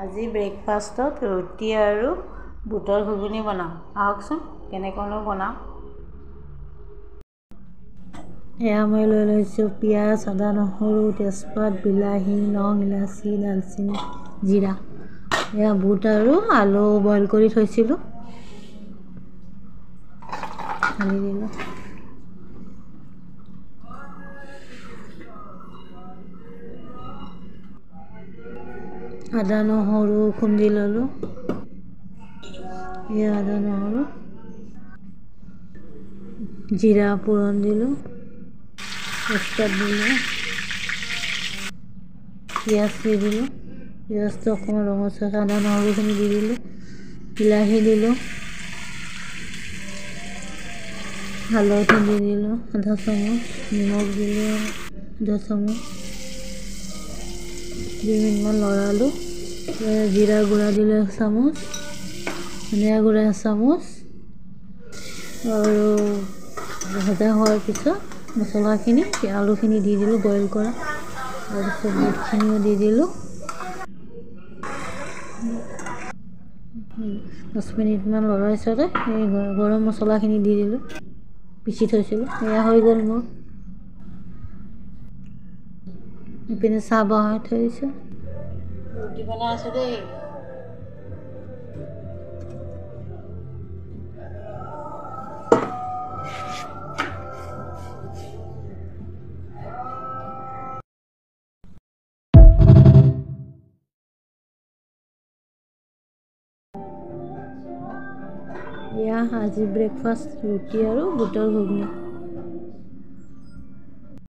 আজি ব্ৰেকফাষ্টত ৰুটি আৰু বুটৰ ঘুগুনি বনাওঁ। আহকচোন কেনেকৈনো বনাওঁ। এয়া মই লৈ লৈছোঁ পিঁয়াজ, আদা, নহৰু, তেজপাত, বিলাহী, লং, ইলাচি, দালচেনি, জিৰা। এয়া বুট আৰু আলু বইল কৰি থৈছিলোঁ, ঢালি দিলোঁ। আদা নহৰু খুন্দি ল'লোঁ। এয়া আদা নহৰু, জিৰা ফোৰণ দিলোঁ, তেজপাত দিলোঁ, পিঁয়াজ দি দিলোঁ। পিঁয়াজটো অকণমান ৰঙচুৱাকৈ আদা নহৰুখিনি দি দিলোঁ, বিলাহী দিলোঁ, হালধি দি দিলোঁ আধা চামুচ, নিমখ দিলোঁ আধা চামুচ, 2 মিনিটমান লৰালোঁ। জিৰা গুড়া দিলোঁ 1 চামুচ, ধনিয়া গুড়া 1 চামুচ আৰু ভজা হোৱাৰ পিছত মছলাখিনি আলুখিনি দি দিলোঁ বইল কৰা, তাৰপিছত বুটখিনিও দি দিলোঁ। 10 মিনিটমান লৰাই চৰাই এই গৰম মছলাখিনি দি দিলোঁ, পিচি থৈছিলোঁ। এয়া হৈ গ'ল মোৰ। ইপিনে চাহ বহাই থৈ দিছোঁ, ৰুটি বনাই আছোঁ দেই। এয়া আজি ব্ৰেকফাষ্ট ৰুটি আৰু বুটৰ ঘুগুনি।